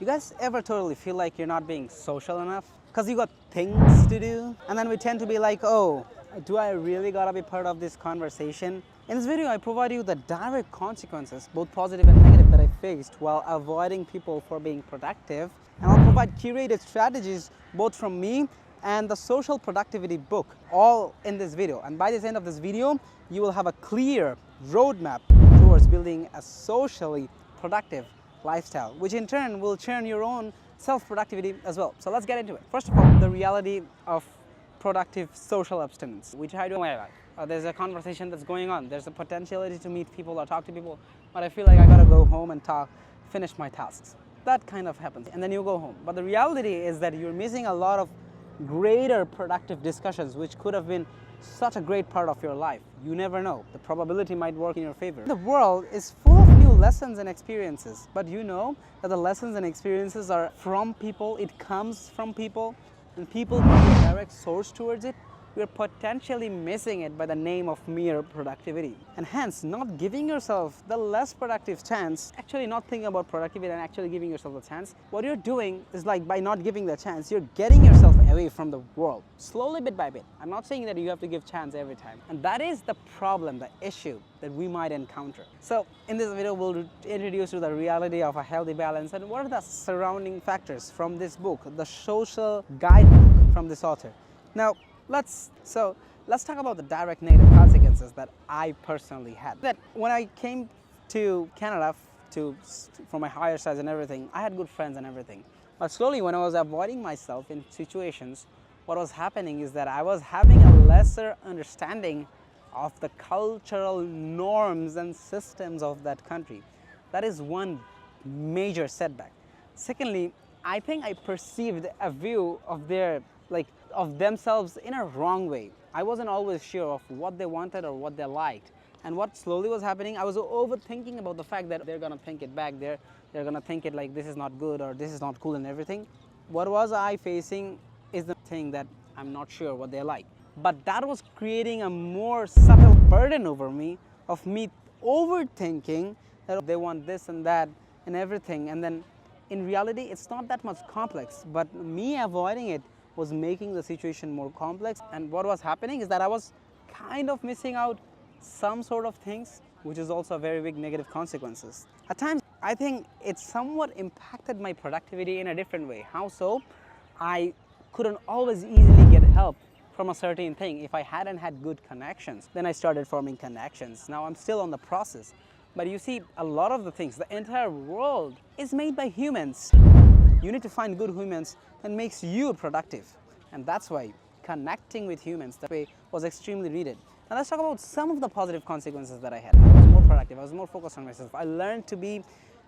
You guys ever totally feel like you're not being social enough? Because you got things to do? And then we tend to be like, oh, do I really gotta be part of this conversation? In this video, I provide you the direct consequences, both positive and negative, that I faced while avoiding people for being productive. And I'll provide curated strategies, both from me and the Social Productivity book, all in this video. And by the end of this video, you will have a clear roadmap towards building a socially productive lifestyle, which in turn will churn your own self-productivity as well. So let's get into it. First of all, the reality of productive social abstinence. We try to there's a conversation that's going on. There's a potentiality to meet people or talk to people, but I feel like I gotta go home and finish my tasks. That kind of happens, and then you go home. But the reality is that you're missing a lot of greater productive discussions, which could have been such a great part of your life. You never know. The probability might work in your favor. The world is full of new lessons and experiences, but you know that the lessons and experiences are from people, it comes from people, and people can be a direct source towards it. We're potentially missing it by the name of mere productivity. And hence, not giving yourself the less productive chance, actually not thinking about productivity and actually giving yourself a chance, what you're doing is like by not giving the chance, you're getting yourself away from the world, slowly bit by bit. I'm not saying that you have to give chance every time. And that is the problem, the issue that we might encounter. So in this video, we'll introduce you to the reality of a healthy balance and what are the surrounding factors from this book, the social guidebook from this author. Now, let's talk about the direct negative consequences that I personally had. That when I came to Canada for my higher studies and everything, I had good friends and everything. But slowly, when I was avoiding myself in situations, what was happening is that I was having a lesser understanding of the cultural norms and systems of that country. That is one major setback. Secondly, I think I perceived a view of of themselves in a wrong way. I wasn't always sure of what they wanted or what they liked. And what slowly was happening, I was overthinking about the fact that they're gonna think it back, they're gonna think it like this is not good or this is not cool and everything. What was I facing is the thing that I'm not sure what they like. But that was creating a more subtle burden over me of me overthinking that they want this and that and everything. And then in reality, it's not that much complex, but me avoiding it was making the situation more complex. And what was happening is that I was kind of missing out some sort of things, which is also a very big negative consequences. At times, I think it somewhat impacted my productivity in a different way. How so? I couldn't always easily get help from a certain thing. If I hadn't had good connections, then I started forming connections. Now I'm still on the process. But you see, a lot of the things, the entire world is made by humans. You need to find good humans that makes you productive. And that's why connecting with humans that way was extremely needed. Now let's talk about some of the positive consequences that I had. I was more productive, I was more focused on myself. I learned to be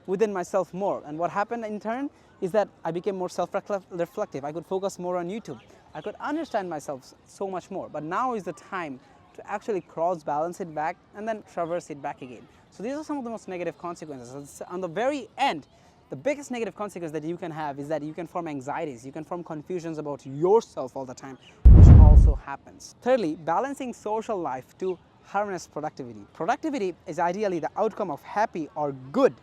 within myself more. And what happened in turn is that I became more self-reflective. I could focus more on YouTube. I could understand myself so much more. But now is the time to actually cross-balance it back and then traverse it back again. So these are some of the most negative consequences. On the very end, the biggest negative consequence that you can have is that you can form anxieties, you can form confusions about yourself all the time, which also happens. Thirdly, balancing social life to harness productivity. Productivity is ideally the outcome of happy or good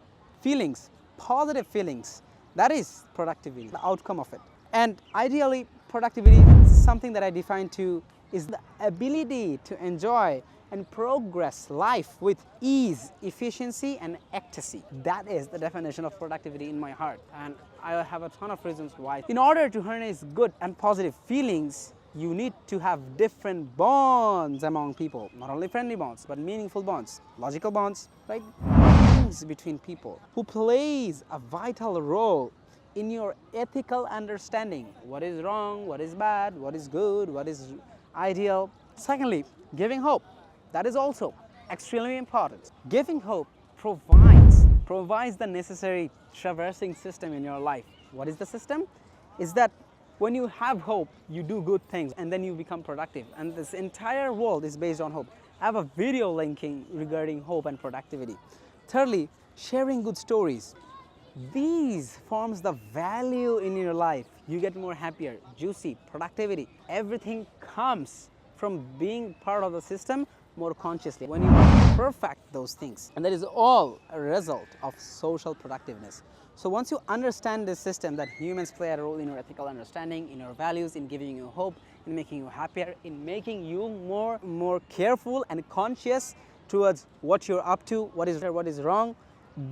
feelings, positive feelings. That is productivity, the outcome of it. And ideally, productivity is something that I define to is the ability to enjoy and progress life with ease, efficiency, and ecstasy. That is the definition of productivity in my heart. And I have a ton of reasons why. In order to harness good and positive feelings, you need to have different bonds among people. Not only friendly bonds, but meaningful bonds, logical bonds, right? Bonds between people who plays a vital role in your ethical understanding. What is wrong, what is bad, what is good, what is ideal. Secondly, giving hope. That is also extremely important. Giving hope provides the necessary traversing system in your life. What is the system? Is that when you have hope, you do good things and then you become productive. And this entire world is based on hope. I have a video linking regarding hope and productivity. Thirdly, sharing good stories. These forms the value in your life. You get more happier, juicy, productivity. Everything comes from being part of the system more consciously. When you perfect those things, and that is all a result of social productiveness. So once you understand this system, that humans play a role in your ethical understanding, in your values, in giving you hope, in making you happier, in making you more careful and conscious towards what you're up to, what is wrong,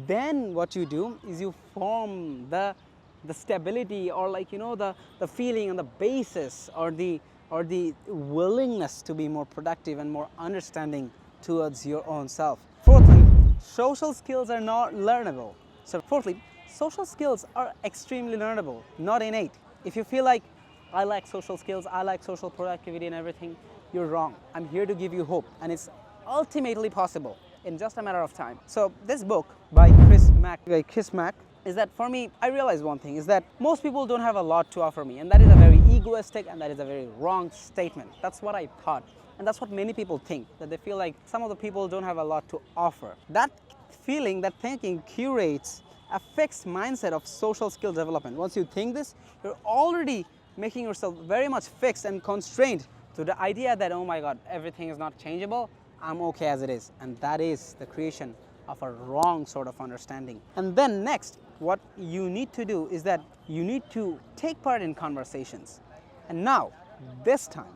then what you do is you form the stability, or like, you know, the feeling and the basis, or the willingness to be more productive and more understanding towards your own self. Fourthly, social skills are not learnable. So fourthly, social skills are extremely learnable, not innate. If you feel like, I lack social skills, I lack social productivity and everything, you're wrong. I'm here to give you hope, and it's ultimately possible in just a matter of time. So this book by Chris Mack, is that, for me, I realized one thing, is that most people don't have a lot to offer me, and that is a very egoistic and that is a very wrong statement. That's what I thought, and that's what many people think, that they feel like some of the people don't have a lot to offer. That feeling, that thinking curates a fixed mindset of social skill development. Once you think this, you're already making yourself very much fixed and constrained to the idea that, oh my God, everything is not changeable, I'm okay as it is. And that is the creation of a wrong sort of understanding. And then next, what you need to do is that you need to take part in conversations. And now, this time,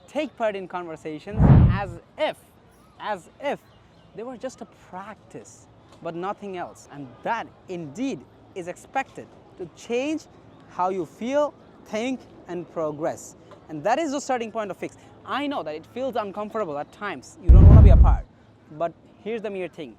take part in conversations as if they were just a practice, but nothing else. And that indeed is expected to change how you feel, think, and progress. And that is the starting point of fix. I know that it feels uncomfortable at times. You don't want to be apart. But here's the mere thing.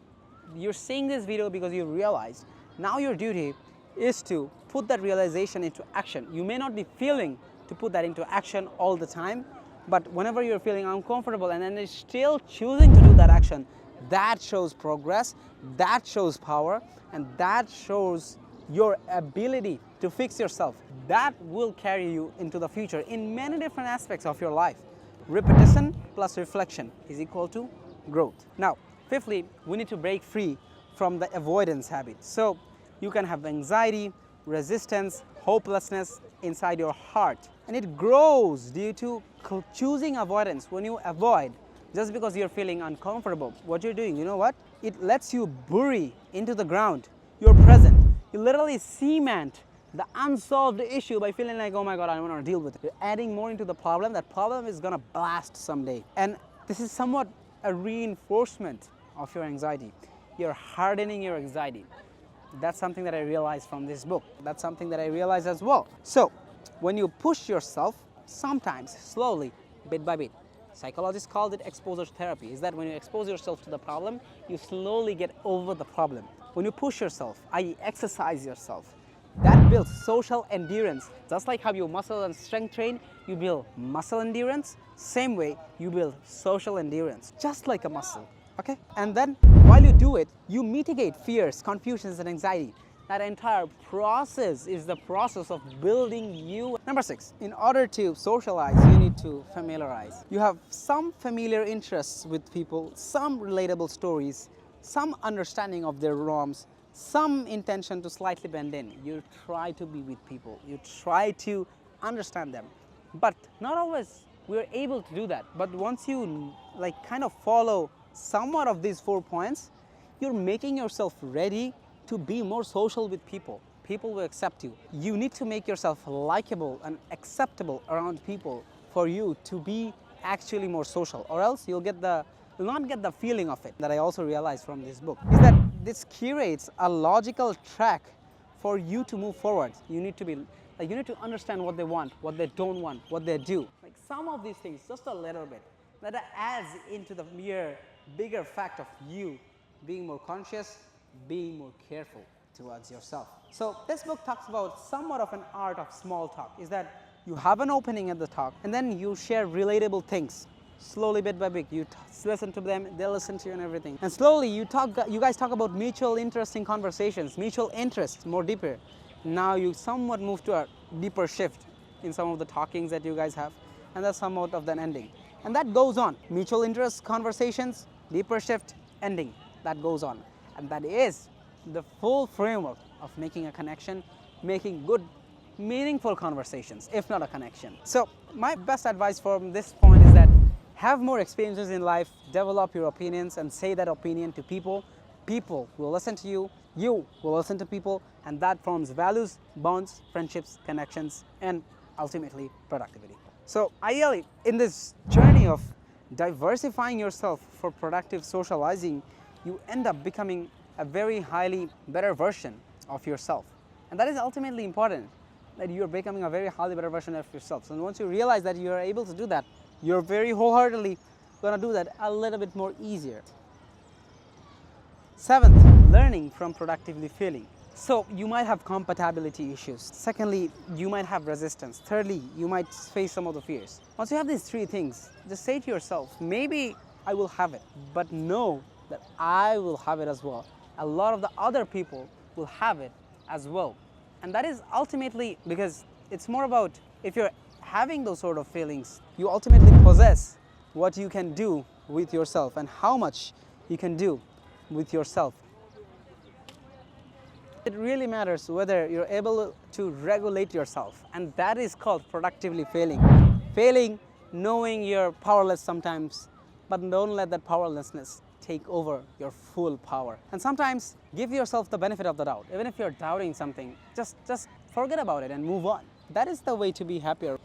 You're seeing this video because you realized now your duty is to put that realization into action. You may not be feeling to put that into action all the time, but whenever you're feeling uncomfortable and then you're still choosing to do that action, that shows progress, that shows power, and that shows your ability to fix yourself. That will carry you into the future in many different aspects of your life. Repetition plus reflection is equal to growth. Now, fifthly, we need to break free from the avoidance habit. So you can have anxiety, resistance, hopelessness inside your heart, and it grows due to choosing avoidance. When you avoid just because you're feeling uncomfortable, what you're doing, you know what? It lets you bury into the ground your present. You literally cement the unsolved issue by feeling like, oh my God, I don't want to deal with it. You're adding more into the problem. That problem is gonna blast someday. And this is somewhat a reinforcement of your anxiety. You're hardening your anxiety. That's something that I realized from this book. That's something that I realized as well. So when you push yourself, sometimes slowly, bit by bit, psychologists call it exposure therapy, is that when you expose yourself to the problem, you slowly get over the problem. When you push yourself, i.e. exercise yourself, that builds social endurance. Just like how you muscle and strength train, you build muscle endurance, same way you build social endurance, just like a muscle, okay? And then while you do it, you mitigate fears, confusions, and anxiety. That entire process is the process of building you. Number 6, in order to socialize, you need to familiarize. You have some familiar interests with people, some relatable stories, some understanding of their norms, some intention to slightly bend in. You try to be with people, you try to understand them, but not always we're able to do that. But once you kind of follow somewhat of these 4 points, you're making yourself ready to be more social with people. People will accept you. You need to make yourself likable and acceptable around people for you to be actually more social, or else you'll not get the feeling of it. That I also realized from this book is that this curates a logical track for you to move forward. You need to understand what they want, what they don't want, what they do. Like some of these things, just a little bit, that adds into the mere bigger fact of you being more conscious, being more careful towards yourself. So this book talks about somewhat of an art of small talk, is that you have an opening at the talk and then you share relatable things. Slowly, bit by bit, you listen to them, they listen to you and everything. And slowly you guys talk about mutual interesting conversations, mutual interests, more deeper. Now you somewhat move to a deeper shift in some of the talkings that you guys have, and that's somewhat of an ending. And that goes on. Mutual interest, conversations, deeper shift, ending. That goes on. And that is the full framework of making a connection, making good, meaningful conversations, if not a connection. So my best advice from this point is that have more experiences in life, develop your opinions, and say that opinion to people. People will listen to you, You will listen to people, and that forms values, bonds, friendships, connections, and ultimately productivity. So ideally, in this journey of diversifying yourself for productive socializing, you end up becoming a very highly better version of yourself. And that is ultimately important, that you're becoming a very highly better version of yourself. So once you realize that you're able to do that, you're very wholeheartedly going to do that a little bit more easier. Seventh, learning from productively failing. So you might have compatibility issues. Secondly, you might have resistance. Thirdly, you might face some of the fears. Once you have these three things, just say to yourself, maybe I will have it, but know that I will have it as well. A lot of the other people will have it as well. And that is ultimately because it's more about, if you're having those sort of feelings, you ultimately possess what you can do with yourself and how much you can do with yourself. It really matters whether you're able to regulate yourself, and that is called productively failing. Failing, knowing you're powerless sometimes, but don't let that powerlessness take over your full power. And sometimes give yourself the benefit of the doubt. Even if you're doubting something, just forget about it and move on. That is the way to be happier.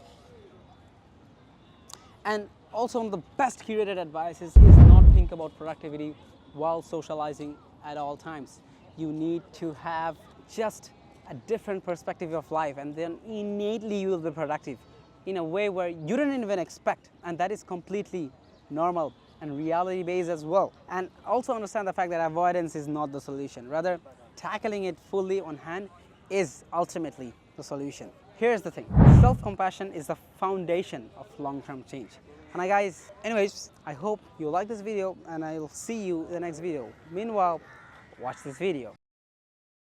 And also, one of the best curated advices is not think about productivity while socializing at all times. You need to have just a different perspective of life, and then innately you will be productive in a way where you didn't even expect, and that is completely normal and reality based as well. And also understand the fact that avoidance is not the solution. Rather, tackling it fully on hand is ultimately the solution. Here's the thing, self-compassion is the foundation of long-term change. And guys, anyways, I hope you like this video, and I'll see you in the next video. Meanwhile, watch this video.